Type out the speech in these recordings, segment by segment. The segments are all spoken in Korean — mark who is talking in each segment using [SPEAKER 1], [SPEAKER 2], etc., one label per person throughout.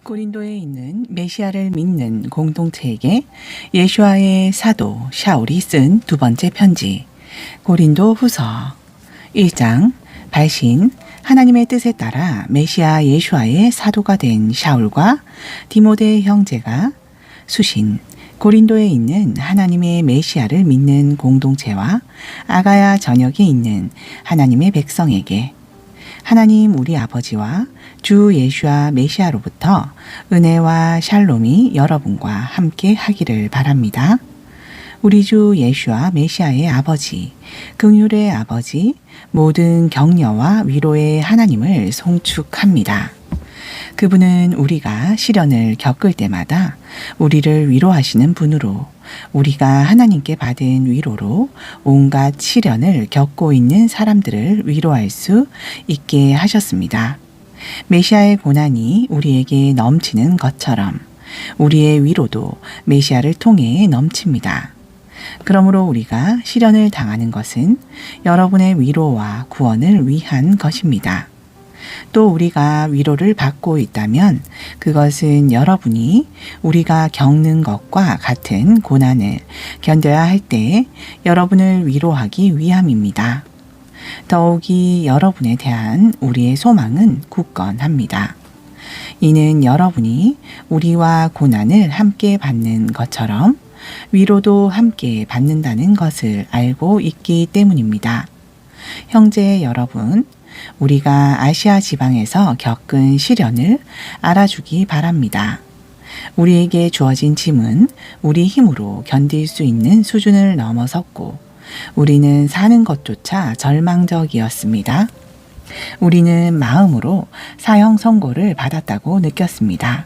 [SPEAKER 1] 고린도에 있는 메시아를 믿는 공동체에게 예수와의 사도 샤울이 쓴 두 번째 편지, 고린도 후서 1장. 발신 하나님의 뜻에 따라 메시아 예수와의 사도가 된 샤울과 디모데 형제가 수신 고린도에 있는 하나님의 메시아를 믿는 공동체와 아가야 전역에 있는 하나님의 백성에게 하나님 우리 아버지와 주 예수와 메시아로부터 은혜와 샬롬이 여러분과 함께 하기를 바랍니다. 우리 주 예수와 메시아의 아버지, 긍휼의 아버지, 모든 격려와 위로의 하나님을 송축합니다. 그분은 우리가 시련을 겪을 때마다 우리를 위로하시는 분으로 우리가 하나님께 받은 위로로 온갖 시련을 겪고 있는 사람들을 위로할 수 있게 하셨습니다. 메시아의 고난이 우리에게 넘치는 것처럼 우리의 위로도 메시아를 통해 넘칩니다. 그러므로 우리가 시련을 당하는 것은 여러분의 위로와 구원을 위한 것입니다. 또 우리가 위로를 받고 있다면 그것은 여러분이 우리가 겪는 것과 같은 고난을 견뎌야 할 때 여러분을 위로하기 위함입니다. 더욱이 여러분에 대한 우리의 소망은 굳건합니다. 이는 여러분이 우리와 고난을 함께 받는 것처럼 위로도 함께 받는다는 것을 알고 있기 때문입니다. 형제 여러분, 우리가 아시아 지방에서 겪은 시련을 알아주기 바랍니다. 우리에게 주어진 짐은 우리 힘으로 견딜 수 있는 수준을 넘어섰고 우리는 사는 것조차 절망적이었습니다. 우리는 마음으로 사형 선고를 받았다고 느꼈습니다.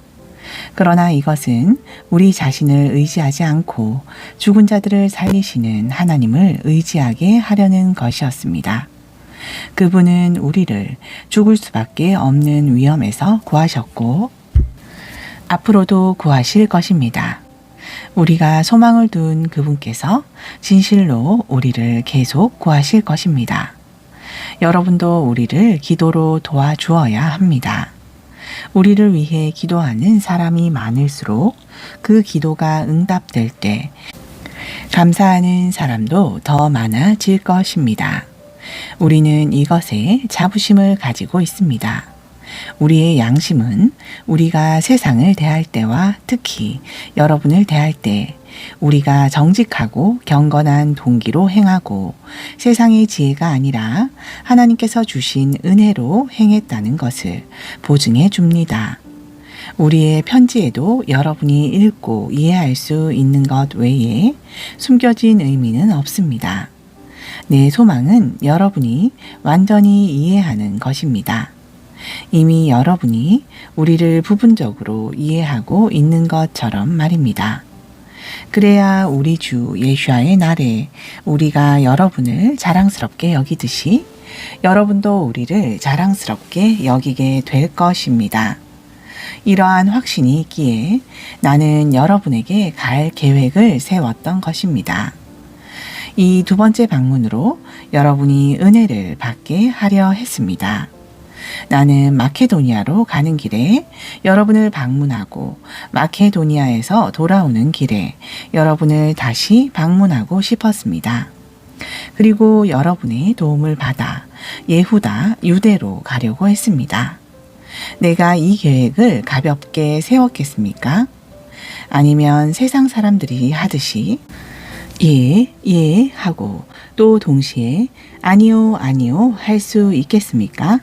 [SPEAKER 1] 그러나 이것은 우리 자신을 의지하지 않고 죽은 자들을 살리시는 하나님을 의지하게 하려는 것이었습니다. 그분은 우리를 죽을 수밖에 없는 위험에서 구하셨고 앞으로도 구하실 것입니다. 우리가 소망을 둔 그분께서 진실로 우리를 계속 구하실 것입니다. 여러분도 우리를 기도로 도와주어야 합니다. 우리를 위해 기도하는 사람이 많을수록 그 기도가 응답될 때 감사하는 사람도 더 많아질 것입니다. 우리는 이것에 자부심을 가지고 있습니다. 우리의 양심은 우리가 세상을 대할 때와 특히 여러분을 대할 때 우리가 정직하고 경건한 동기로 행하고 세상의 지혜가 아니라 하나님께서 주신 은혜로 행했다는 것을 보증해 줍니다. 우리의 편지에도 여러분이 읽고 이해할 수 있는 것 외에 숨겨진 의미는 없습니다. 내 소망은 여러분이 완전히 이해하는 것입니다. 이미 여러분이 우리를 부분적으로 이해하고 있는 것처럼 말입니다. 그래야 우리 주 예수와의 날에 우리가 여러분을 자랑스럽게 여기듯이 여러분도 우리를 자랑스럽게 여기게 될 것입니다. 이러한 확신이 있기에 나는 여러분에게 갈 계획을 세웠던 것입니다. 이 두 번째 방문으로 여러분이 은혜를 받게 하려 했습니다. 나는 마케도니아로 가는 길에 여러분을 방문하고 마케도니아에서 돌아오는 길에 여러분을 다시 방문하고 싶었습니다. 그리고 여러분의 도움을 받아 예후다, 유대로 가려고 했습니다. 내가 이 계획을 가볍게 세웠겠습니까? 아니면 세상 사람들이 하듯이 예 하고 또 동시에 아니요 할 수 있겠습니까?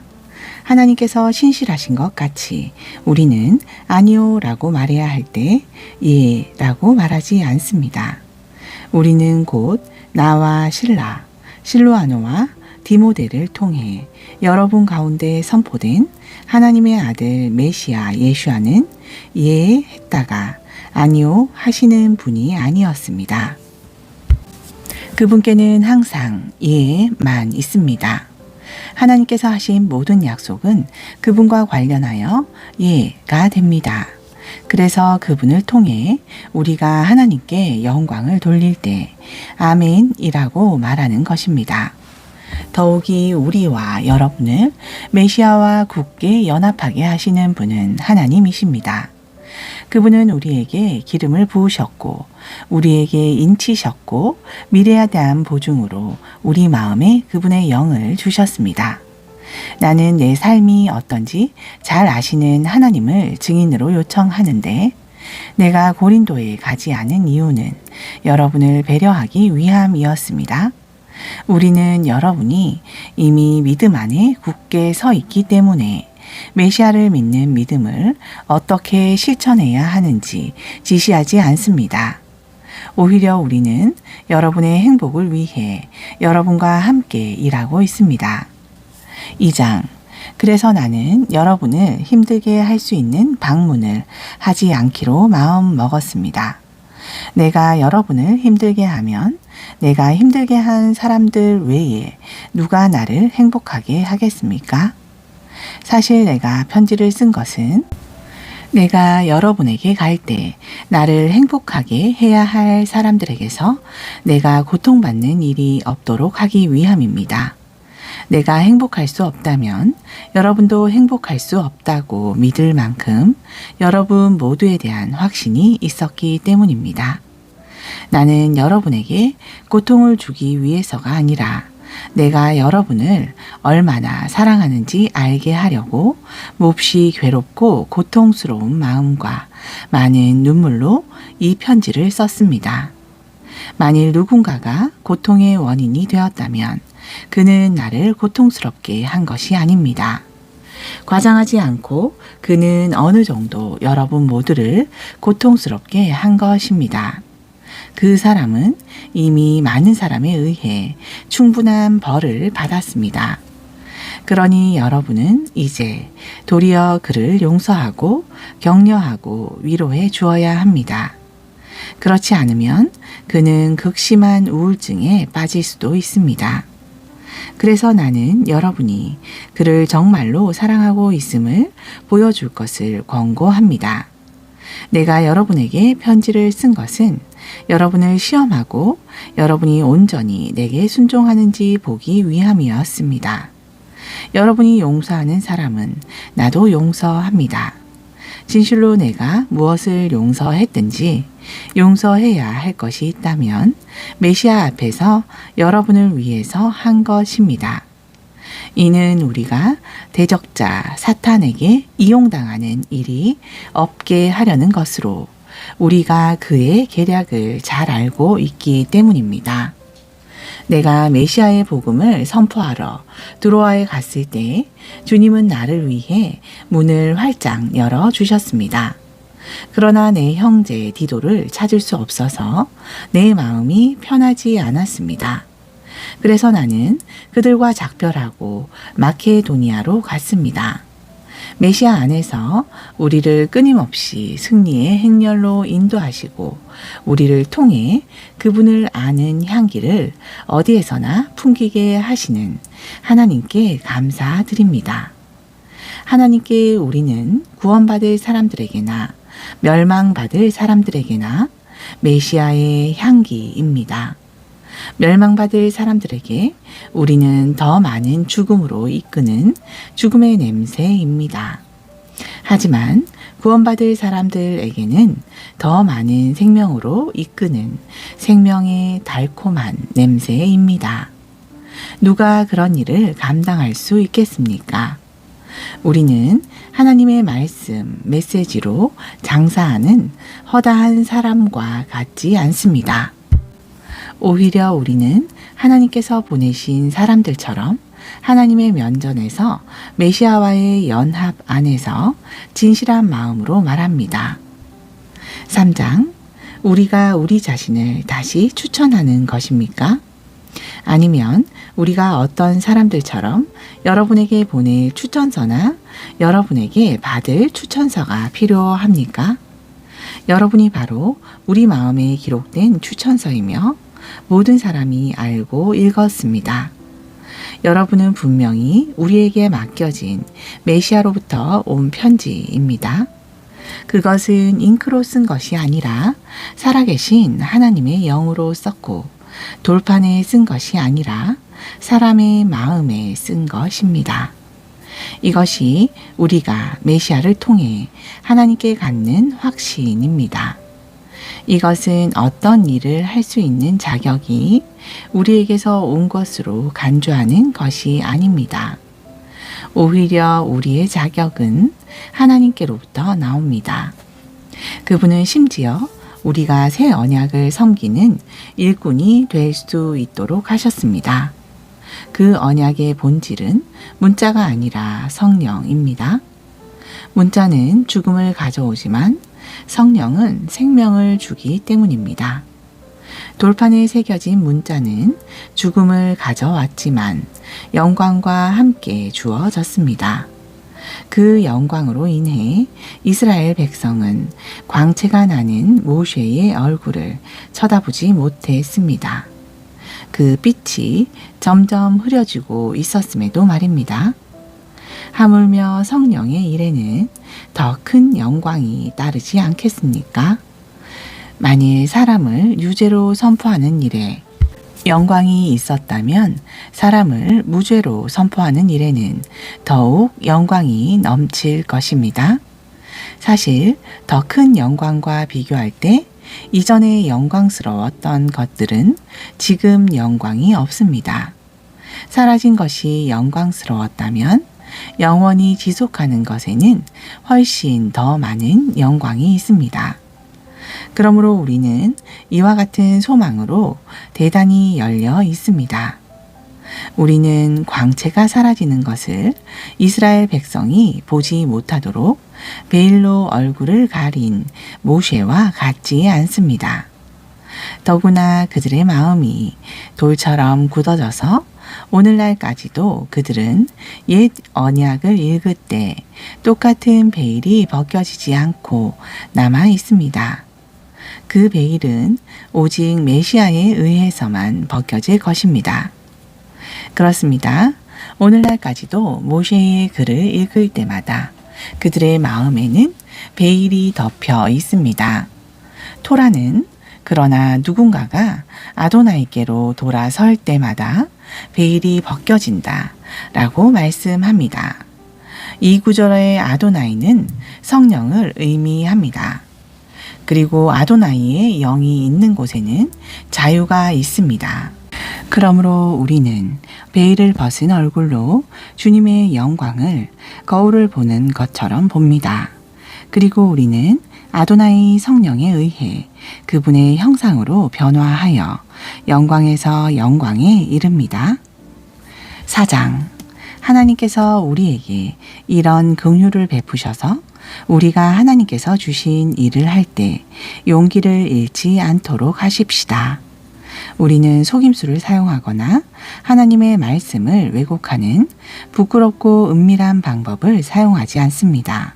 [SPEAKER 1] 하나님께서 신실하신 것 같이 우리는 아니요 라고 말해야 할 때 예 라고 말하지 않습니다. 우리는 곧 나와 실로아노와 디모데를 통해 여러분 가운데 선포된 하나님의 아들 메시아 예수와는 예 했다가 아니요 하시는 분이 아니었습니다. 그분께는 항상 예만 있습니다. 하나님께서 하신 모든 약속은 그분과 관련하여 예가 됩니다. 그래서 그분을 통해 우리가 하나님께 영광을 돌릴 때 아멘이라고 말하는 것입니다. 더욱이 우리와 여러분을 메시아와 굳게 연합하게 하시는 분은 하나님이십니다. 그분은 우리에게 기름을 부으셨고 우리에게 인치셨고 미래에 대한 보증으로 우리 마음에 그분의 영을 주셨습니다. 나는 내 삶이 어떤지 잘 아시는 하나님을 증인으로 요청하는데 내가 고린도에 가지 않은 이유는 여러분을 배려하기 위함이었습니다. 우리는 여러분이 이미 믿음 안에 굳게 서 있기 때문에 메시아를 믿는 믿음을 어떻게 실천해야 하는지 지시하지 않습니다. 오히려 우리는 여러분의 행복을 위해 여러분과 함께 일하고 있습니다. 2장. 그래서 나는 여러분을 힘들게 할 수 있는 방문을 하지 않기로 마음 먹었습니다. 내가 여러분을 힘들게 하면 내가 힘들게 한 사람들 외에 누가 나를 행복하게 하겠습니까? 사실 내가 편지를 쓴 것은 내가 여러분에게 갈 때 나를 행복하게 해야 할 사람들에게서 내가 고통받는 일이 없도록 하기 위함입니다. 내가 행복할 수 없다면 여러분도 행복할 수 없다고 믿을 만큼 여러분 모두에 대한 확신이 있었기 때문입니다. 나는 여러분에게 고통을 주기 위해서가 아니라 내가 여러분을 얼마나 사랑하는지 알게 하려고 몹시 괴롭고 고통스러운 마음과 많은 눈물로 이 편지를 썼습니다. 만일 누군가가 고통의 원인이 되었다면 그는 나를 고통스럽게 한 것이 아닙니다. 과장하지 않고 그는 어느 정도 여러분 모두를 고통스럽게 한 것입니다. 그 사람은 이미 많은 사람에 의해 충분한 벌을 받았습니다. 그러니 여러분은 이제 도리어 그를 용서하고 격려하고 위로해 주어야 합니다. 그렇지 않으면 그는 극심한 우울증에 빠질 수도 있습니다. 그래서 나는 여러분이 그를 정말로 사랑하고 있음을 보여줄 것을 권고합니다. 내가 여러분에게 편지를 쓴 것은 여러분을 시험하고 여러분이 온전히 내게 순종하는지 보기 위함이었습니다. 여러분이 용서하는 사람은 나도 용서합니다. 진실로 내가 무엇을 용서했든지 용서해야 할 것이 있다면 메시아 앞에서 여러분을 위해서 한 것입니다. 이는 우리가 대적자 사탄에게 이용당하는 일이 없게 하려는 것으로 우리가 그의 계략을 잘 알고 있기 때문입니다. 내가 메시아의 복음을 선포하러 드로아에 갔을 때 주님은 나를 위해 문을 활짝 열어 주셨습니다. 그러나 내 형제 디도를 찾을 수 없어서 내 마음이 편하지 않았습니다. 그래서 나는 그들과 작별하고 마케도니아로 갔습니다. 메시아 안에서 우리를 끊임없이 승리의 행렬로 인도하시고 우리를 통해 그분을 아는 향기를 어디에서나 풍기게 하시는 하나님께 감사드립니다. 하나님께 우리는 구원받을 사람들에게나 멸망받을 사람들에게나 메시아의 향기입니다. 멸망받을 사람들에게 우리는 더 많은 죽음으로 이끄는 죽음의 냄새입니다. 하지만 구원받을 사람들에게는 더 많은 생명으로 이끄는 생명의 달콤한 냄새입니다. 누가 그런 일을 감당할 수 있겠습니까? 우리는 하나님의 말씀, 메시지로 장사하는 허다한 사람과 같지 않습니다. 오히려 우리는 하나님께서 보내신 사람들처럼 하나님의 면전에서 메시아와의 연합 안에서 진실한 마음으로 말합니다. 3장. 우리가 우리 자신을 다시 추천하는 것입니까? 아니면 우리가 어떤 사람들처럼 여러분에게 보낼 추천서나 여러분에게 받을 추천서가 필요합니까? 여러분이 바로 우리 마음에 기록된 추천서이며 모든 사람이 알고 읽었습니다. 여러분은 분명히 우리에게 맡겨진 메시아로부터 온 편지입니다. 그것은 잉크로 쓴 것이 아니라 살아계신 하나님의 영으로 썼고 돌판에 쓴 것이 아니라 사람의 마음에 쓴 것입니다. 이것이 우리가 메시아를 통해 하나님께 갖는 확신입니다. 이것은 어떤 일을 할 수 있는 자격이 우리에게서 온 것으로 간주하는 것이 아닙니다. 오히려 우리의 자격은 하나님께로부터 나옵니다. 그분은 심지어 우리가 새 언약을 섬기는 일꾼이 될 수 있도록 하셨습니다. 그 언약의 본질은 문자가 아니라 성령입니다. 문자는 죽음을 가져오지만 성령은 생명을 주기 때문입니다. 돌판에 새겨진 문자는 죽음을 가져왔지만 영광과 함께 주어졌습니다. 그 영광으로 인해 이스라엘 백성은 광채가 나는 모세의 얼굴을 쳐다보지 못했습니다. 그 빛이 점점 흐려지고 있었음에도 말입니다. 하물며 성령의 일에는 더 큰 영광이 따르지 않겠습니까? 만일 사람을 유죄로 선포하는 일에 영광이 있었다면 사람을 무죄로 선포하는 일에는 더욱 영광이 넘칠 것입니다. 사실 더 큰 영광과 비교할 때 이전에 영광스러웠던 것들은 지금 영광이 없습니다. 사라진 것이 영광스러웠다면 영원히 지속하는 것에는 훨씬 더 많은 영광이 있습니다. 그러므로 우리는 이와 같은 소망으로 대단히 열려 있습니다. 우리는 광채가 사라지는 것을 이스라엘 백성이 보지 못하도록 베일로 얼굴을 가린 모세와 같지 않습니다. 더구나 그들의 마음이 돌처럼 굳어져서 오늘날까지도 그들은 옛 언약을 읽을 때 똑같은 베일이 벗겨지지 않고 남아 있습니다. 그 베일은 오직 메시아에 의해서만 벗겨질 것입니다. 그렇습니다. 오늘날까지도 모세의 글을 읽을 때마다 그들의 마음에는 베일이 덮여 있습니다. 토라는 그러나 누군가가 아도나이께로 돌아설 때마다 베일이 벗겨진다 라고 말씀합니다. 이 구절의 아도나이는 성령을 의미합니다. 그리고 아도나이의 영이 있는 곳에는 자유가 있습니다. 그러므로 우리는 베일을 벗은 얼굴로 주님의 영광을 거울을 보는 것처럼 봅니다. 그리고 우리는 아도나이 성령에 의해 그분의 형상으로 변화하여 영광에서 영광에 이릅니다. 4장. 하나님께서 우리에게 이런 긍휼을 베푸셔서 우리가 하나님께서 주신 일을 할 때 용기를 잃지 않도록 하십시다. 우리는 속임수를 사용하거나 하나님의 말씀을 왜곡하는 부끄럽고 은밀한 방법을 사용하지 않습니다.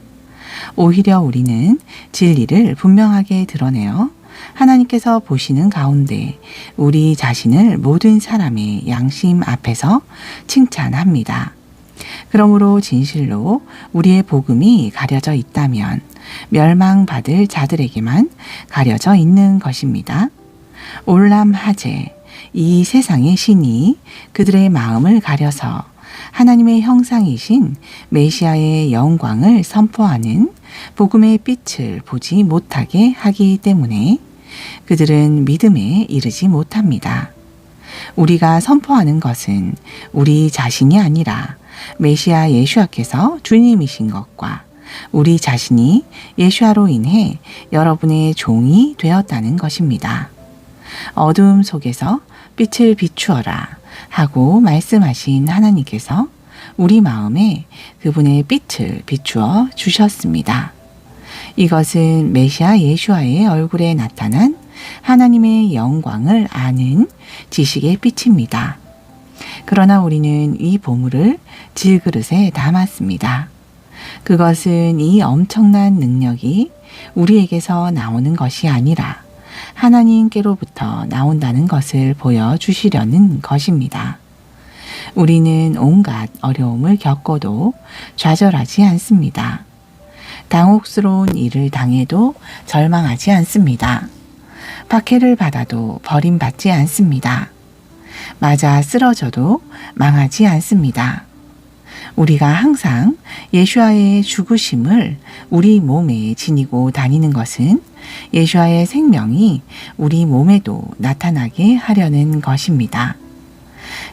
[SPEAKER 1] 오히려 우리는 진리를 분명하게 드러내어 하나님께서 보시는 가운데 우리 자신을 모든 사람의 양심 앞에서 칭찬합니다. 그러므로 진실로 우리의 복음이 가려져 있다면 멸망받을 자들에게만 가려져 있는 것입니다. 올람하제, 이 세상의 신이 그들의 마음을 가려서 하나님의 형상이신 메시아의 영광을 선포하는 복음의 빛을 보지 못하게 하기 때문에 그들은 믿음에 이르지 못합니다. 우리가 선포하는 것은 우리 자신이 아니라 메시아 예수아께서 주님이신 것과 우리 자신이 예수아로 인해 여러분의 종이 되었다는 것입니다. 어두움 속에서 빛을 비추어라 하고 말씀하신 하나님께서 우리 마음에 그분의 빛을 비추어 주셨습니다. 이것은 메시아 예수아의 얼굴에 나타난 하나님의 영광을 아는 지식의 빛입니다. 그러나 우리는 이 보물을 질그릇에 담았습니다. 그것은 이 엄청난 능력이 우리에게서 나오는 것이 아니라 하나님께로부터 나온다는 것을 보여주시려는 것입니다. 우리는 온갖 어려움을 겪어도 좌절하지 않습니다. 당혹스러운 일을 당해도 절망하지 않습니다. 박해를 받아도 버림받지 않습니다. 맞아 쓰러져도 망하지 않습니다. 우리가 항상 예수와의 죽으심을 우리 몸에 지니고 다니는 것은 예수와의 생명이 우리 몸에도 나타나게 하려는 것입니다.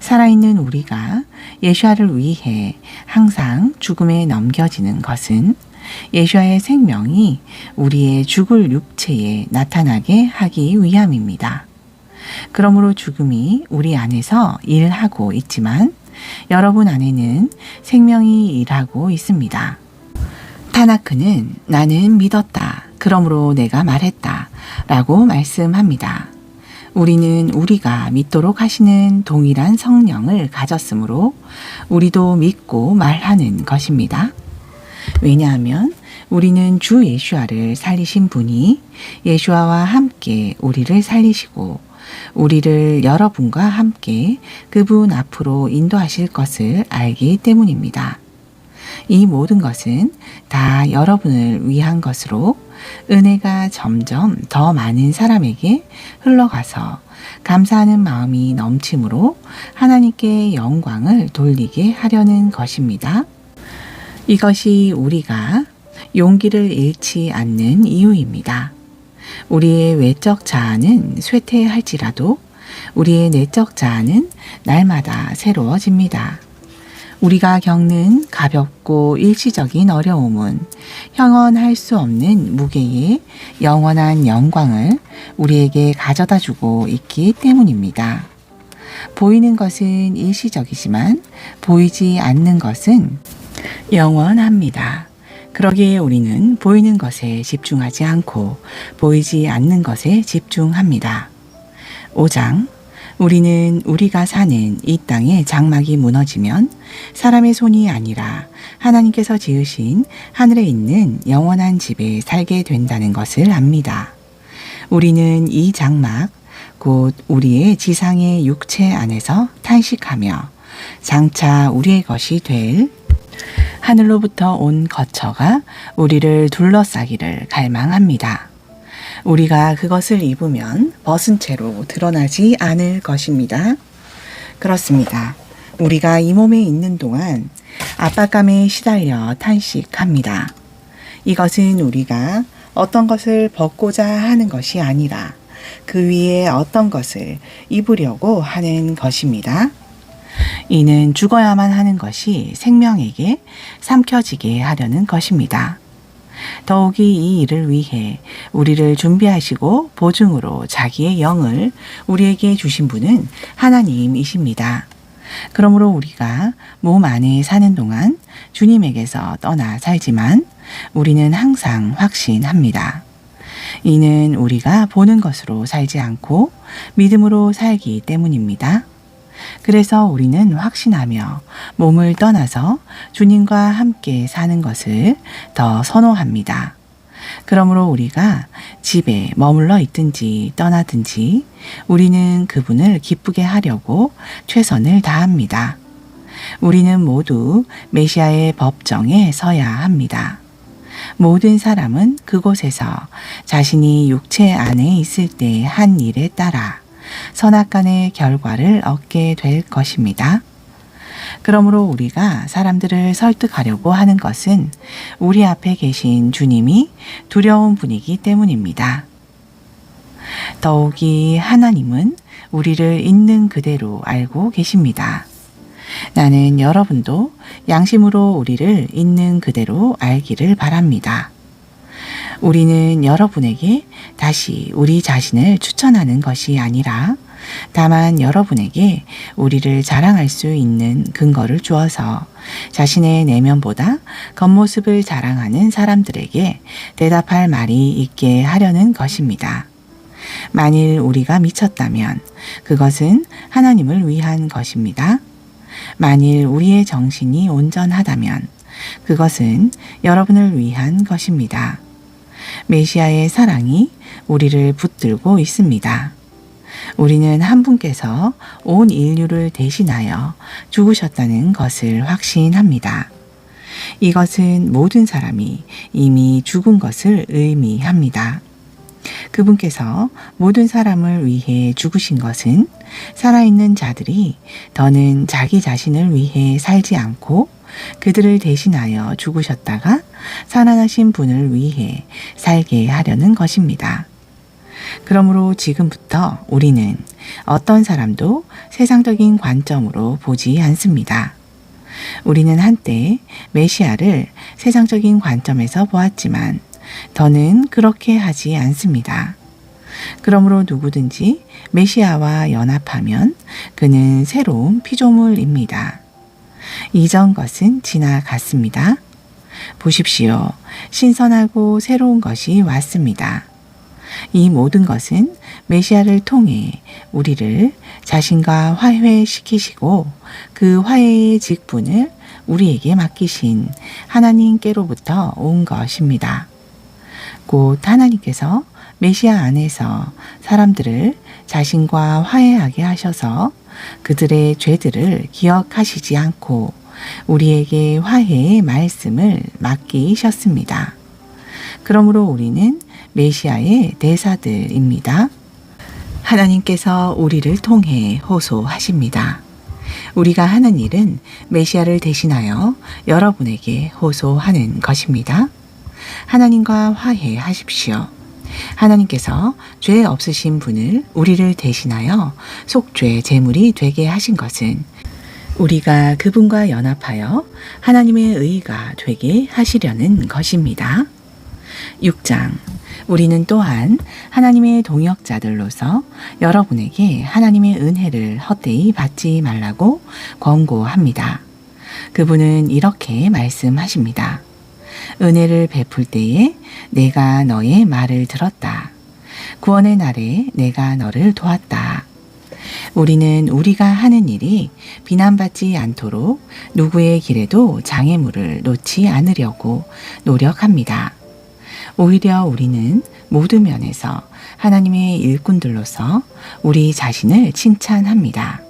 [SPEAKER 1] 살아있는 우리가 예수와를 위해 항상 죽음에 넘겨지는 것은 예수와의 생명이 우리의 죽을 육체에 나타나게 하기 위함입니다. 그러므로 죽음이 우리 안에서 일하고 있지만 여러분 안에는 생명이 일하고 있습니다. 타나크는 나는 믿었다. 그러므로 내가 말했다. 라고 말씀합니다. 우리는 우리가 믿도록 하시는 동일한 성령을 가졌으므로 우리도 믿고 말하는 것입니다. 왜냐하면 우리는 주 예수와를 살리신 분이 예수와와 함께 우리를 살리시고 우리를 여러분과 함께 그분 앞으로 인도하실 것을 알기 때문입니다. 이 모든 것은 다 여러분을 위한 것으로 은혜가 점점 더 많은 사람에게 흘러가서 감사하는 마음이 넘침으로 하나님께 영광을 돌리게 하려는 것입니다. 이것이 우리가 용기를 잃지 않는 이유입니다. 우리의 외적 자아는 쇠퇴할지라도 우리의 내적 자아는 날마다 새로워집니다. 우리가 겪는 가볍고 일시적인 어려움은 형언할 수 없는 무게의 영원한 영광을 우리에게 가져다 주고 있기 때문입니다. 보이는 것은 일시적이지만 보이지 않는 것은 영원합니다. 그러기에 우리는 보이는 것에 집중하지 않고 보이지 않는 것에 집중합니다. 5장 우리는 우리가 사는 이 땅의 장막이 무너지면 사람의 손이 아니라 하나님께서 지으신 하늘에 있는 영원한 집에 살게 된다는 것을 압니다. 우리는 이 장막, 곧 우리의 지상의 육체 안에서 탄식하며 장차 우리의 것이 될 하늘로부터 온 거처가 우리를 둘러싸기를 갈망합니다. 우리가 그것을 입으면 벗은 채로 드러나지 않을 것입니다. 그렇습니다. 우리가 이 몸에 있는 동안 압박감에 시달려 탄식합니다. 이것은 우리가 어떤 것을 벗고자 하는 것이 아니라 그 위에 어떤 것을 입으려고 하는 것입니다. 이는 죽어야만 하는 것이 생명에게 삼켜지게 하려는 것입니다. 더욱이 이 일을 위해 우리를 준비하시고 보증으로 자기의 영을 우리에게 주신 분은 하나님이십니다. 그러므로 우리가 몸 안에 사는 동안 주님에게서 떠나 살지만 우리는 항상 확신합니다. 이는 우리가 보는 것으로 살지 않고 믿음으로 살기 때문입니다. 그래서 우리는 확신하며 몸을 떠나서 주님과 함께 사는 것을 더 선호합니다. 그러므로 우리가 집에 머물러 있든지 떠나든지 우리는 그분을 기쁘게 하려고 최선을 다합니다. 우리는 모두 메시아의 법정에 서야 합니다. 모든 사람은 그곳에서 자신이 육체 안에 있을 때 한 일에 따라 선악간의 결과를 얻게 될 것입니다. 그러므로 우리가 사람들을 설득하려고 하는 것은 우리 앞에 계신 주님이 두려운 분이기 때문입니다. 더욱이 하나님은 우리를 있는 그대로 알고 계십니다. 나는 여러분도 양심으로 우리를 있는 그대로 알기를 바랍니다. 우리는 여러분에게 다시 우리 자신을 추천하는 것이 아니라 다만 여러분에게 우리를 자랑할 수 있는 근거를 주어서 자신의 내면보다 겉모습을 자랑하는 사람들에게 대답할 말이 있게 하려는 것입니다. 만일 우리가 미쳤다면 그것은 하나님을 위한 것입니다. 만일 우리의 정신이 온전하다면 그것은 여러분을 위한 것입니다. 메시아의 사랑이 우리를 붙들고 있습니다. 우리는 한 분께서 온 인류를 대신하여 죽으셨다는 것을 확신합니다. 이것은 모든 사람이 이미 죽은 것을 의미합니다. 그분께서 모든 사람을 위해 죽으신 것은 살아있는 자들이 더는 자기 자신을 위해 살지 않고 그들을 대신하여 죽으셨다가 살아나신 분을 위해 살게 하려는 것입니다. 그러므로 지금부터 우리는 어떤 사람도 세상적인 관점으로 보지 않습니다. 우리는 한때 메시아를 세상적인 관점에서 보았지만 더는 그렇게 하지 않습니다. 그러므로 누구든지 메시아와 연합하면 그는 새로운 피조물입니다. 이전 것은 지나갔습니다. 보십시오. 신선하고 새로운 것이 왔습니다. 이 모든 것은 메시아를 통해 우리를 자신과 화해시키시고 그 화해의 직분을 우리에게 맡기신 하나님께로부터 온 것입니다. 곧 하나님께서 메시아 안에서 사람들을 자신과 화해하게 하셔서 그들의 죄들을 기억하시지 않고 우리에게 화해의 말씀을 맡기셨습니다. 그러므로 우리는 메시아의 대사들입니다. 하나님께서 우리를 통해 호소하십니다. 우리가 하는 일은 메시아를 대신하여 여러분에게 호소하는 것입니다. 하나님과 화해하십시오. 하나님께서 죄 없으신 분을 우리를 대신하여 속죄 제물이 되게 하신 것은 우리가 그분과 연합하여 하나님의 의가 되게 하시려는 것입니다. 6장. 우리는 또한 하나님의 동역자들로서 여러분에게 하나님의 은혜를 헛되이 받지 말라고 권고합니다. 그분은 이렇게 말씀하십니다. 은혜를 베풀 때에 내가 너의 말을 들었다. 구원의 날에 내가 너를 도왔다. 우리는 우리가 하는 일이 비난받지 않도록 누구의 길에도 장애물을 놓지 않으려고 노력합니다. 오히려 우리는 모든 면에서 하나님의 일꾼들로서 우리 자신을 칭찬합니다.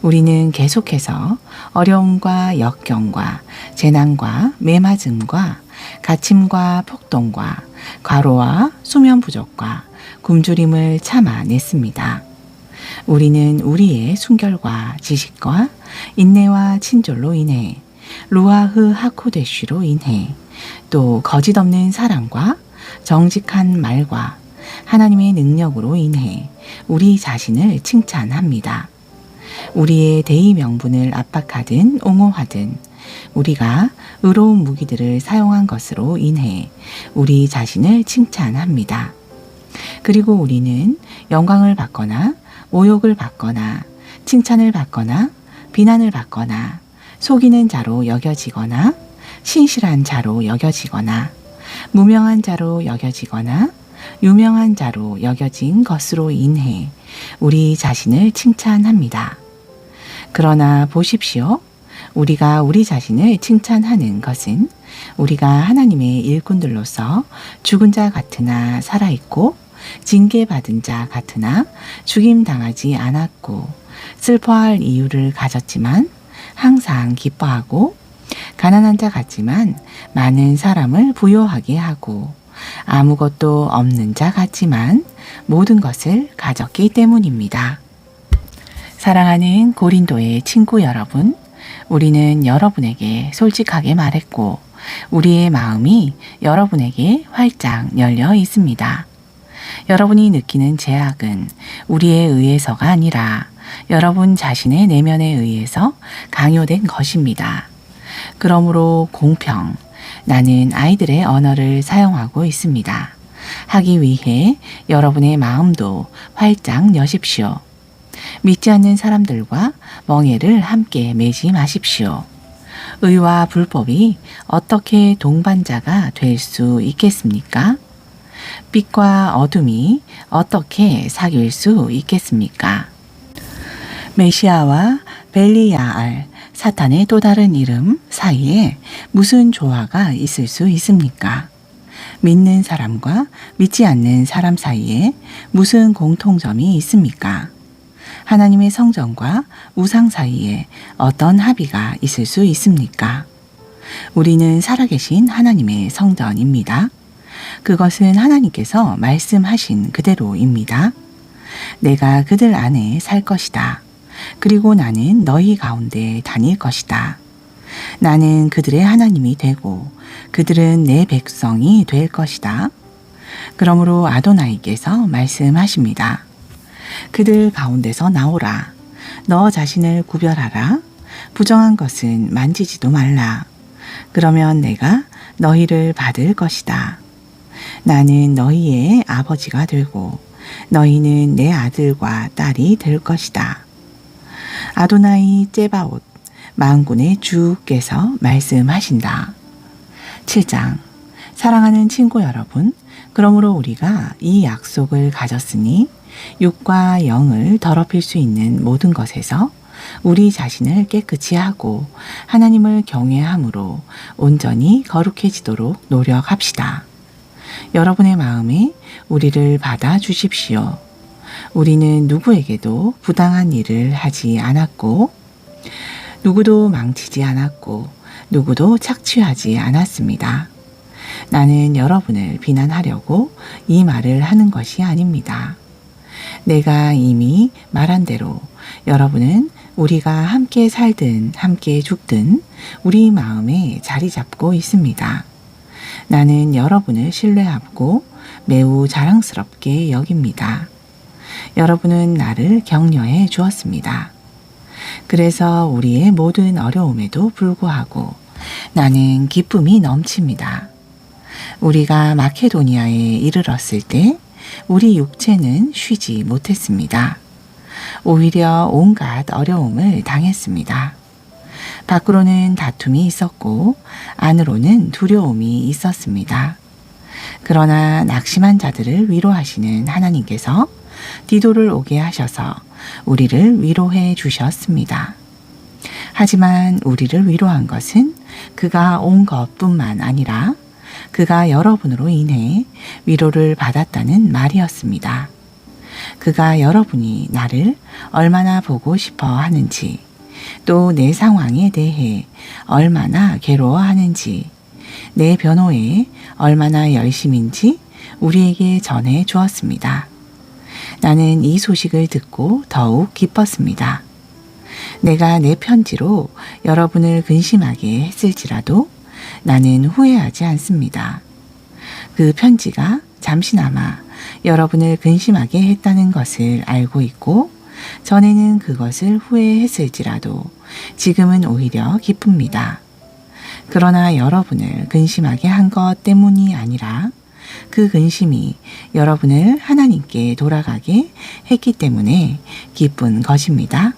[SPEAKER 1] 우리는 계속해서 어려움과 역경과 재난과 매맞음과 갇힘과 폭동과 과로와 수면 부족과 굶주림을 참아냈습니다. 우리는 우리의 순결과 지식과 인내와 친절로 인해 루아흐 하코데쉬로 인해 또 거짓 없는 사랑과 정직한 말과 하나님의 능력으로 인해 우리 자신을 칭찬합니다. 우리의 대의 명분을 압박하든 옹호하든 우리가 의로운 무기들을 사용한 것으로 인해 우리 자신을 칭찬합니다. 그리고 우리는 영광을 받거나 모욕을 받거나 칭찬을 받거나 비난을 받거나 속이는 자로 여겨지거나 신실한 자로 여겨지거나 무명한 자로 여겨지거나 유명한 자로 여겨진 것으로 인해 우리 자신을 칭찬합니다. 그러나 보십시오. 우리가 우리 자신을 칭찬하는 것은 우리가 하나님의 일꾼들로서 죽은 자 같으나 살아있고 징계받은 자 같으나 죽임당하지 않았고 슬퍼할 이유를 가졌지만 항상 기뻐하고 가난한 자 같지만 많은 사람을 부요하게 하고 아무것도 없는 자 같지만 모든 것을 가졌기 때문입니다. 사랑하는 고린도의 친구 여러분, 우리는 여러분에게 솔직하게 말했고 우리의 마음이 여러분에게 활짝 열려 있습니다. 여러분이 느끼는 제약은 우리에 의해서가 아니라 여러분 자신의 내면에 의해서 강요된 것입니다. 그러므로 공평, 나는 아이들의 언어를 사용하고 있습니다. 하기 위해 여러분의 마음도 활짝 여십시오. 믿지 않는 사람들과 멍에를 함께 매지 마십시오. 의와 불법이 어떻게 동반자가 될 수 있겠습니까? 빛과 어둠이 어떻게 사귈 수 있겠습니까? 메시아와 벨리야알, 사탄의 또 다른 이름 사이에 무슨 조화가 있을 수 있습니까? 믿는 사람과 믿지 않는 사람 사이에 무슨 공통점이 있습니까? 하나님의 성전과 우상 사이에 어떤 합의가 있을 수 있습니까? 우리는 살아계신 하나님의 성전입니다. 그것은 하나님께서 말씀하신 그대로입니다. 내가 그들 안에 살 것이다. 그리고 나는 너희 가운데 다닐 것이다. 나는 그들의 하나님이 되고 그들은 내 백성이 될 것이다. 그러므로 아도나이께서 말씀하십니다. 그들 가운데서 나오라. 너 자신을 구별하라. 부정한 것은 만지지도 말라. 그러면 내가 너희를 받을 것이다. 나는 너희의 아버지가 되고 너희는 내 아들과 딸이 될 것이다. 아도나이 째바옷 만군의 주께서 말씀하신다. 7장. 사랑하는 친구 여러분, 그러므로 우리가 이 약속을 가졌으니 육과 영을 더럽힐 수 있는 모든 것에서 우리 자신을 깨끗이 하고 하나님을 경외함으로 온전히 거룩해지도록 노력합시다. 여러분의 마음에 우리를 받아 주십시오. 우리는 누구에게도 부당한 일을 하지 않았고 누구도 망치지 않았고 누구도 착취하지 않았습니다. 나는 여러분을 비난하려고 이 말을 하는 것이 아닙니다. 내가 이미 말한 대로 여러분은 우리가 함께 살든 함께 죽든 우리 마음에 자리 잡고 있습니다. 나는 여러분을 신뢰하고 매우 자랑스럽게 여깁니다. 여러분은 나를 격려해 주었습니다. 그래서 우리의 모든 어려움에도 불구하고 나는 기쁨이 넘칩니다. 우리가 마케도니아에 이르렀을 때 우리 육체는 쉬지 못했습니다. 오히려 온갖 어려움을 당했습니다. 밖으로는 다툼이 있었고 안으로는 두려움이 있었습니다. 그러나 낙심한 자들을 위로하시는 하나님께서 디도를 오게 하셔서 우리를 위로해 주셨습니다. 하지만 우리를 위로한 것은 그가 온 것뿐만 아니라 그가 여러분으로 인해 위로를 받았다는 말이었습니다. 그가 여러분이 나를 얼마나 보고 싶어 하는지, 또 내 상황에 대해 얼마나 괴로워하는지, 내 변호에 얼마나 열심인지 우리에게 전해 주었습니다. 나는 이 소식을 듣고 더욱 기뻤습니다. 내가 내 편지로 여러분을 근심하게 했을지라도 나는 후회하지 않습니다. 그 편지가 잠시나마 여러분을 근심하게 했다는 것을 알고 있고 전에는 그것을 후회했을지라도 지금은 오히려 기쁩니다. 그러나 여러분을 근심하게 한 것 때문이 아니라 그 근심이 여러분을 하나님께 돌아가게 했기 때문에 기쁜 것입니다.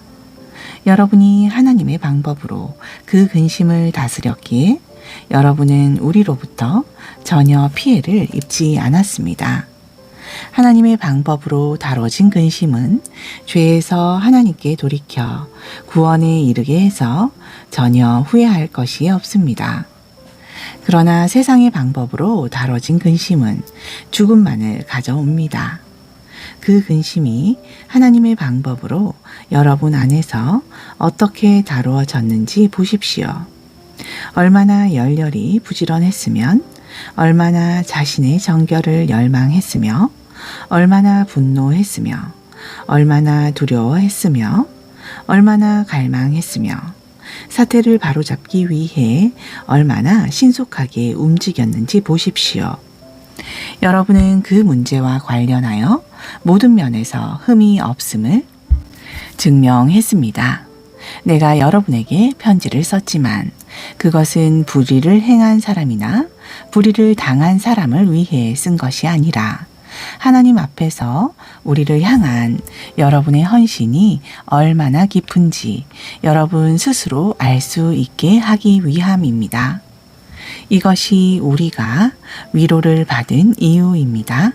[SPEAKER 1] 여러분이 하나님의 방법으로 그 근심을 다스렸기에 여러분은 우리로부터 전혀 피해를 입지 않았습니다. 하나님의 방법으로 다뤄진 근심은 죄에서 하나님께 돌이켜 구원에 이르게 해서 전혀 후회할 것이 없습니다. 그러나 세상의 방법으로 다뤄진 근심은 죽음만을 가져옵니다. 그 근심이 하나님의 방법으로 여러분 안에서 어떻게 다루어졌는지 보십시오. 얼마나 열렬히 부지런했으면, 얼마나 자신의 정결을 열망했으며, 얼마나 분노했으며, 얼마나 두려워했으며, 얼마나 갈망했으며, 사태를 바로잡기 위해 얼마나 신속하게 움직였는지 보십시오. 여러분은 그 문제와 관련하여 모든 면에서 흠이 없음을 증명했습니다. 내가 여러분에게 편지를 썼지만 그것은 불의를 행한 사람이나 불의를 당한 사람을 위해 쓴 것이 아니라 하나님 앞에서 우리를 향한 여러분의 헌신이 얼마나 깊은지 여러분 스스로 알 수 있게 하기 위함입니다. 이것이 우리가 위로를 받은 이유입니다.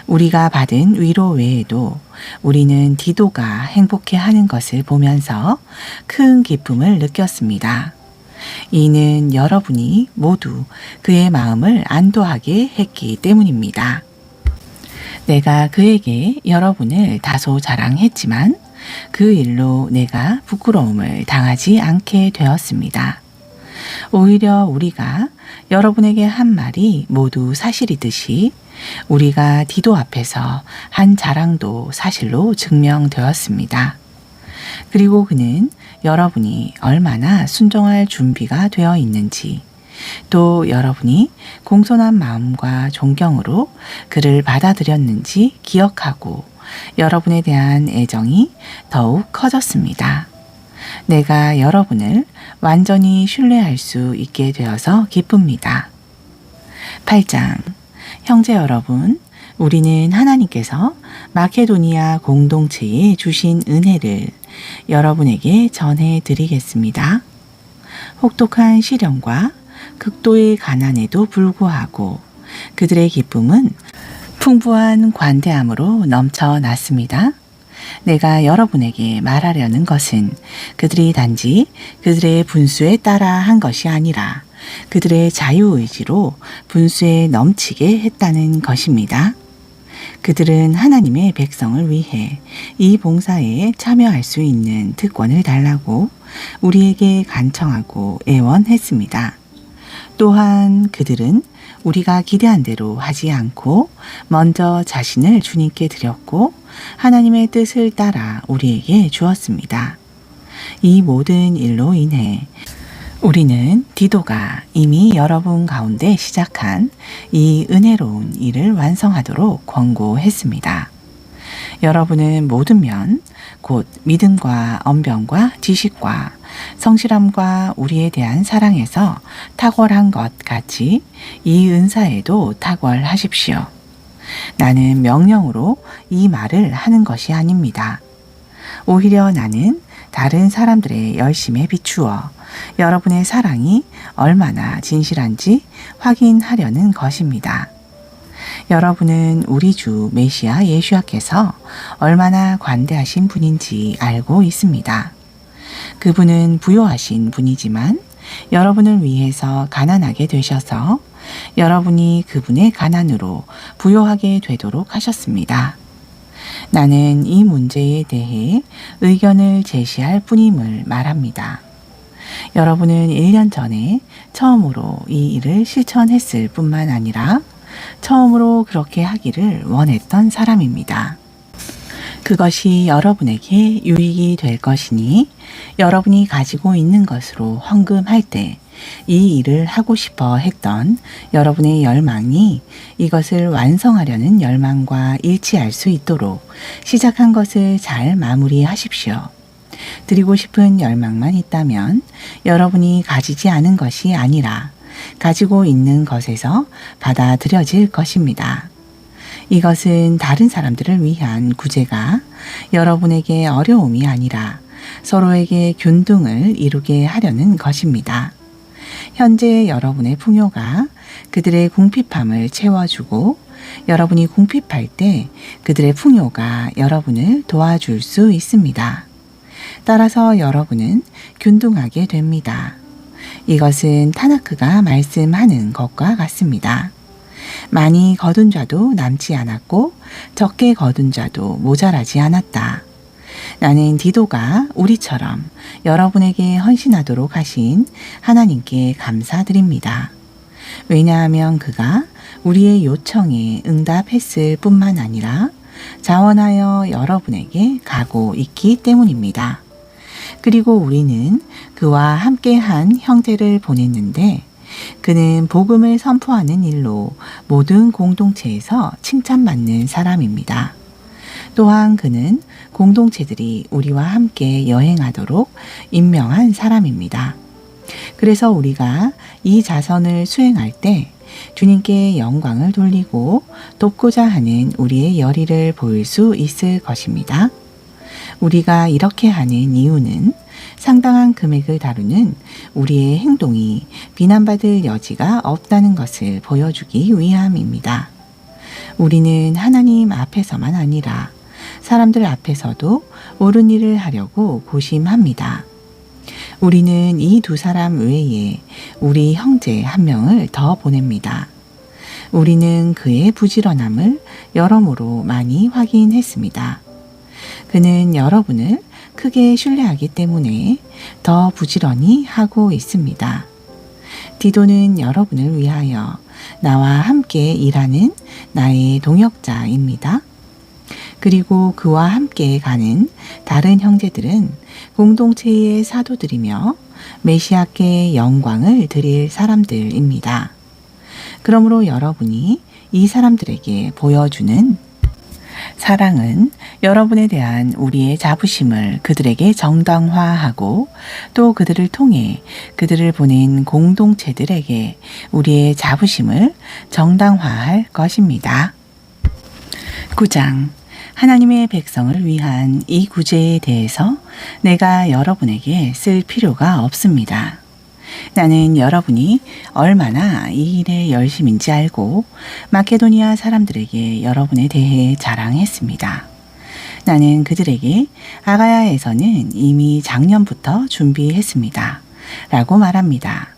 [SPEAKER 1] 우리가 받은 위로 외에도 우리는 디도가 행복해하는 것을 보면서 큰 기쁨을 느꼈습니다. 이는 여러분이 모두 그의 마음을 안도하게 했기 때문입니다. 내가 그에게 여러분을 다소 자랑했지만 그 일로 내가 부끄러움을 당하지 않게 되었습니다. 오히려 우리가 여러분에게 한 말이 모두 사실이듯이 우리가 디도 앞에서 한 자랑도 사실로 증명되었습니다. 그리고 그는 여러분이 얼마나 순종할 준비가 되어 있는지, 또 여러분이 공손한 마음과 존경으로 그를 받아들였는지 기억하고 여러분에 대한 애정이 더욱 커졌습니다. 내가 여러분을 완전히 신뢰할 수 있게 되어서 기쁩니다. 8장. 형제 여러분, 우리는 하나님께서 마케도니아 공동체에 주신 은혜를 여러분에게 전해 드리겠습니다. 혹독한 시련과 극도의 가난에도 불구하고 그들의 기쁨은 풍부한 관대함으로 넘쳐났습니다. 내가 여러분에게 말하려는 것은 그들이 단지 그들의 분수에 따라 한 것이 아니라 그들의 자유의지로 분수에 넘치게 했다는 것입니다. 그들은 하나님의 백성을 위해 이 봉사에 참여할 수 있는 특권을 달라고 우리에게 간청하고 애원했습니다. 또한 그들은 우리가 기대한 대로 하지 않고 먼저 자신을 주님께 드렸고 하나님의 뜻을 따라 우리에게 주었습니다. 이 모든 일로 인해 우리는 디도가 이미 여러분 가운데 시작한 이 은혜로운 일을 완성하도록 권고했습니다. 여러분은 모든 면, 곧 믿음과 언변과 지식과 성실함과 우리에 대한 사랑에서 탁월한 것 같이 이 은사에도 탁월하십시오. 나는 명령으로 이 말을 하는 것이 아닙니다. 오히려 나는 다른 사람들의 열심에 비추어 여러분의 사랑이 얼마나 진실한지 확인하려는 것입니다. 여러분은 우리 주 메시아 예수께서 얼마나 관대하신 분인지 알고 있습니다. 그분은 부요하신 분이지만 여러분을 위해서 가난하게 되셔서 여러분이 그분의 가난으로 부요하게 되도록 하셨습니다. 나는 이 문제에 대해 의견을 제시할 뿐임을 말합니다. 여러분은 1년 전에 처음으로 이 일을 실천했을 뿐만 아니라 처음으로 그렇게 하기를 원했던 사람입니다. 그것이 여러분에게 유익이 될 것이니 여러분이 가지고 있는 것으로 헌금할 때 이 일을 하고 싶어 했던 여러분의 열망이 이것을 완성하려는 열망과 일치할 수 있도록 시작한 것을 잘 마무리하십시오. 드리고 싶은 열망만 있다면 여러분이 가지지 않은 것이 아니라 가지고 있는 것에서 받아들여질 것입니다. 이것은 다른 사람들을 위한 구제가 여러분에게 어려움이 아니라 서로에게 균등을 이루게 하려는 것입니다. 현재 여러분의 풍요가 그들의 궁핍함을 채워주고 여러분이 궁핍할 때 그들의 풍요가 여러분을 도와줄 수 있습니다. 따라서 여러분은 균등하게 됩니다. 이것은 타나크가 말씀하는 것과 같습니다. 많이 거둔 자도 남지 않았고 적게 거둔 자도 모자라지 않았다. 나는 디도가 우리처럼 여러분에게 헌신하도록 하신 하나님께 감사드립니다. 왜냐하면 그가 우리의 요청에 응답했을 뿐만 아니라 자원하여 여러분에게 가고 있기 때문입니다. 그리고 우리는 그와 함께한 형제를 보냈는데 그는 복음을 선포하는 일로 모든 공동체에서 칭찬받는 사람입니다. 또한 그는 공동체들이 우리와 함께 여행하도록 임명한 사람입니다. 그래서 우리가 이 자선을 수행할 때 주님께 영광을 돌리고 돕고자 하는 우리의 열의를 보일 수 있을 것입니다. 우리가 이렇게 하는 이유는 상당한 금액을 다루는 우리의 행동이 비난받을 여지가 없다는 것을 보여주기 위함입니다. 우리는 하나님 앞에서만 아니라 사람들 앞에서도 옳은 일을 하려고 고심합니다. 우리는 이 두 사람 외에 우리 형제 한 명을 더 보냅니다. 우리는 그의 부지런함을 여러모로 많이 확인했습니다. 그는 여러분을 크게 신뢰하기 때문에 더 부지런히 하고 있습니다. 디도는 여러분을 위하여 나와 함께 일하는 나의 동역자입니다. 그리고 그와 함께 가는 다른 형제들은 공동체의 사도들이며 메시아께 영광을 드릴 사람들입니다. 그러므로 여러분이 이 사람들에게 보여주는 사랑은 여러분에 대한 우리의 자부심을 그들에게 정당화하고 또 그들을 통해 그들을 보낸 공동체들에게 우리의 자부심을 정당화할 것입니다. 9장 하나님의 백성을 위한 이 구제에 대해서 내가 여러분에게 쓸 필요가 없습니다. 나는 여러분이 얼마나 이 일에 열심인지 알고 마케도니아 사람들에게 여러분에 대해 자랑했습니다. 나는 그들에게 아가야에서는 이미 작년부터 준비했습니다. 라고 말합니다.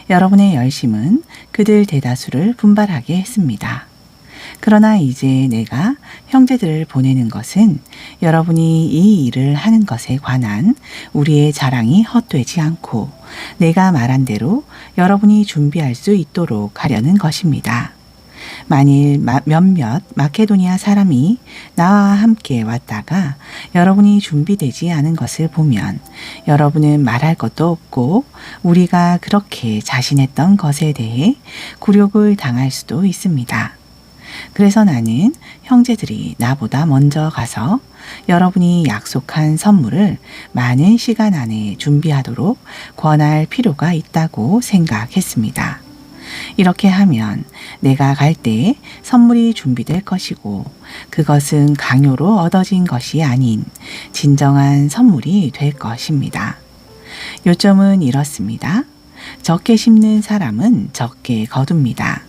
[SPEAKER 1] 여러분의 열심은 그들 대다수를 분발하게 했습니다. 그러나 이제 내가 형제들을 보내는 것은 여러분이 이 일을 하는 것에 관한 우리의 자랑이 헛되지 않고 내가 말한 대로 여러분이 준비할 수 있도록 하려는 것입니다. 만일 몇몇 마케도니아 사람이 나와 함께 왔다가 여러분이 준비되지 않은 것을 보면 여러분은 말할 것도 없고 우리가 그렇게 자신했던 것에 대해 굴욕을 당할 수도 있습니다. 그래서 나는 형제들이 나보다 먼저 가서 여러분이 약속한 선물을 많은 시간 안에 준비하도록 권할 필요가 있다고 생각했습니다. 이렇게 하면 내가 갈 때 선물이 준비될 것이고 그것은 강요로 얻어진 것이 아닌 진정한 선물이 될 것입니다. 요점은 이렇습니다. 적게 심는 사람은 적게 거둡니다.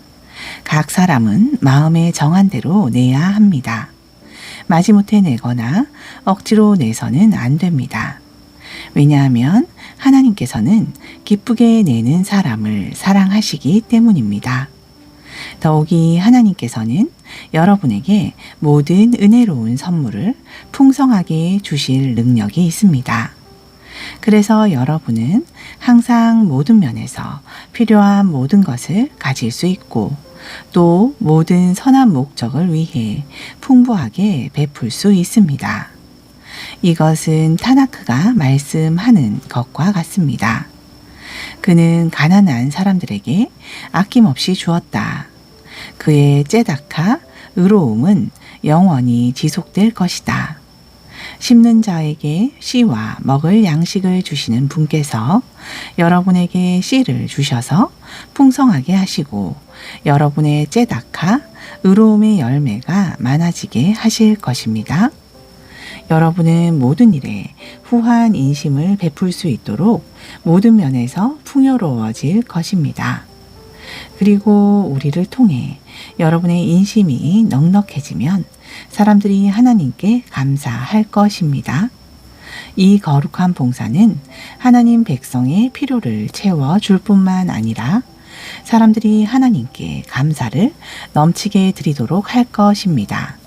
[SPEAKER 1] 각 사람은 마음에 정한 대로 내야 합니다. 마지못해 내거나 억지로 내서는 안 됩니다. 왜냐하면 하나님께서는 기쁘게 내는 사람을 사랑하시기 때문입니다. 더욱이 하나님께서는 여러분에게 모든 은혜로운 선물을 풍성하게 주실 능력이 있습니다. 그래서 여러분은 항상 모든 면에서 필요한 모든 것을 가질 수 있고 또 모든 선한 목적을 위해 풍부하게 베풀 수 있습니다. 이것은 타나크가 말씀하는 것과 같습니다. 그는 가난한 사람들에게 아낌없이 주었다. 그의 째다카 의로움은 영원히 지속될 것이다. 심는 자에게 씨와 먹을 양식을 주시는 분께서 여러분에게 씨를 주셔서 풍성하게 하시고 여러분의 째다카 의로움의 열매가 많아지게 하실 것입니다. 여러분은 모든 일에 후한 인심을 베풀 수 있도록 모든 면에서 풍요로워질 것입니다. 그리고 우리를 통해 여러분의 인심이 넉넉해지면 사람들이 하나님께 감사할 것입니다. 이 거룩한 봉사는 하나님 백성의 필요를 채워줄 뿐만 아니라 사람들이 하나님께 감사를 넘치게 드리도록 할 것입니다.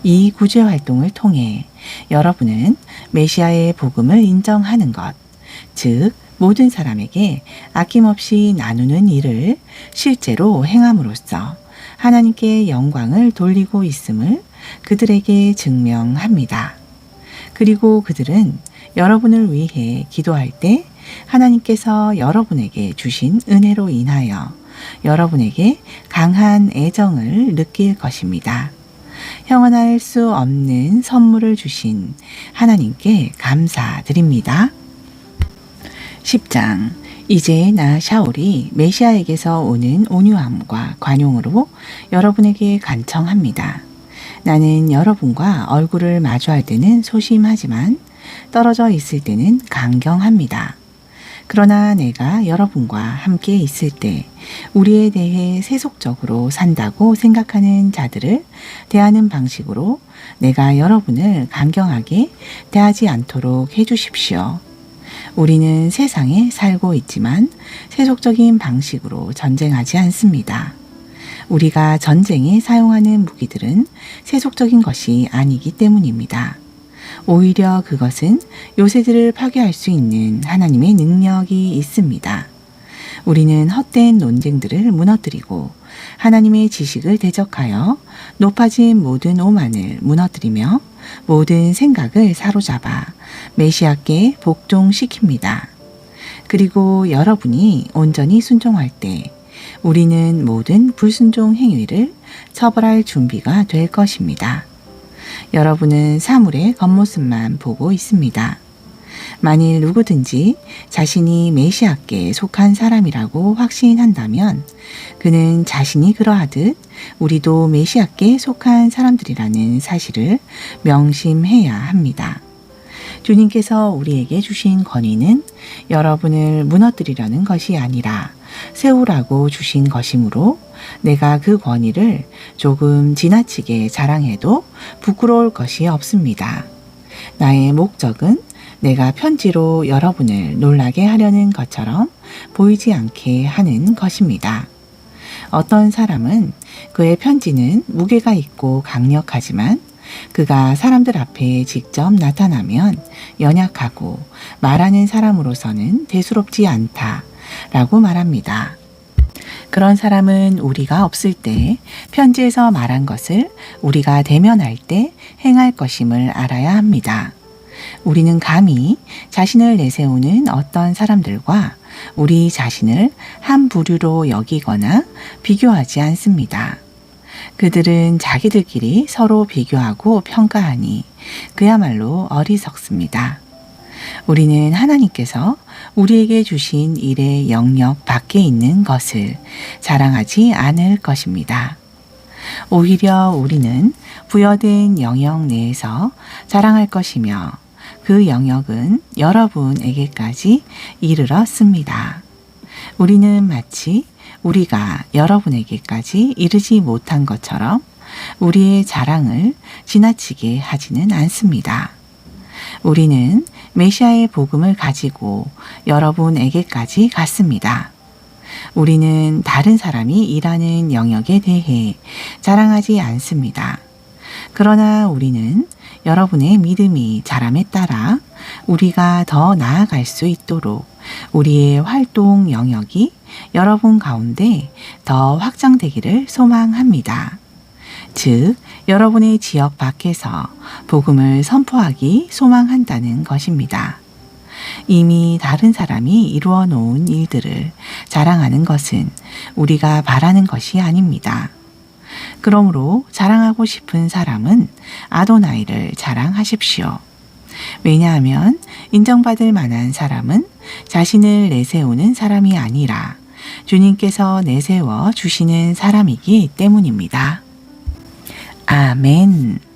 [SPEAKER 1] 이 구제 활동을 통해 여러분은 메시아의 복음을 인정하는 것, 즉 모든 사람에게 아낌없이 나누는 일을 실제로 행함으로써 하나님께 영광을 돌리고 있음을 그들에게 증명합니다. 그리고 그들은 여러분을 위해 기도할 때 하나님께서 여러분에게 주신 은혜로 인하여 여러분에게 강한 애정을 느낄 것입니다. 형언할 수 없는 선물을 주신 하나님께 감사드립니다. 10장 이제 나 샤울이 메시아에게서 오는 온유함과 관용으로 여러분에게 간청합니다. 나는 여러분과 얼굴을 마주할 때는 소심하지만 떨어져 있을 때는 강경합니다. 그러나 내가 여러분과 함께 있을 때 우리에 대해 세속적으로 산다고 생각하는 자들을 대하는 방식으로 내가 여러분을 강경하게 대하지 않도록 해주십시오. 우리는 세상에 살고 있지만 세속적인 방식으로 전쟁하지 않습니다. 우리가 전쟁에 사용하는 무기들은 세속적인 것이 아니기 때문입니다. 오히려 그것은 요새들을 파괴할 수 있는 하나님의 능력이 있습니다. 우리는 헛된 논쟁들을 무너뜨리고 하나님의 지식을 대적하여 높아진 모든 오만을 무너뜨리며 모든 생각을 사로잡아 메시아께 복종시킵니다. 그리고 여러분이 온전히 순종할 때 우리는 모든 불순종 행위를 처벌할 준비가 될 것입니다. 여러분은 사물의 겉모습만 보고 있습니다. 만일 누구든지 자신이 메시아께 속한 사람이라고 확신한다면 그는 자신이 그러하듯 우리도 메시아께 속한 사람들이라는 사실을 명심해야 합니다. 주님께서 우리에게 주신 권위는 여러분을 무너뜨리려는 것이 아니라 세우라고 주신 것이므로 내가 그 권위를 조금 지나치게 자랑해도 부끄러울 것이 없습니다. 나의 목적은 내가 편지로 여러분을 놀라게 하려는 것처럼 보이지 않게 하는 것입니다. 어떤 사람은 그의 편지는 무게가 있고 강력하지만 그가 사람들 앞에 직접 나타나면 연약하고 말하는 사람으로서는 대수롭지 않다라고 말합니다. 그런 사람은 우리가 없을 때 편지에서 말한 것을 우리가 대면할 때 행할 것임을 알아야 합니다. 우리는 감히 자신을 내세우는 어떤 사람들과 우리 자신을 한 부류로 여기거나 비교하지 않습니다. 그들은 자기들끼리 서로 비교하고 평가하니 그야말로 어리석습니다. 우리는 하나님께서 우리에게 주신 일의 영역 밖에 있는 것을 자랑하지 않을 것입니다. 오히려 우리는 부여된 영역 내에서 자랑할 것이며 그 영역은 여러분에게까지 이르렀습니다. 우리는 마치 우리가 여러분에게까지 이르지 못한 것처럼 우리의 자랑을 지나치게 하지는 않습니다. 우리는 메시아의 복음을 가지고 여러분에게까지 갔습니다. 우리는 다른 사람이 일하는 영역에 대해 자랑하지 않습니다. 그러나 우리는 여러분의 믿음이 자람에 따라 우리가 더 나아갈 수 있도록 우리의 활동 영역이 여러분 가운데 더 확장되기를 소망합니다. 즉, 여러분의 지역 밖에서 복음을 선포하기 소망한다는 것입니다. 이미 다른 사람이 이루어 놓은 일들을 자랑하는 것은 우리가 바라는 것이 아닙니다. 그러므로 자랑하고 싶은 사람은 아도나이를 자랑하십시오. 왜냐하면 인정받을 만한 사람은 자신을 내세우는 사람이 아니라 주님께서 내세워 주시는 사람이기 때문입니다. 아멘.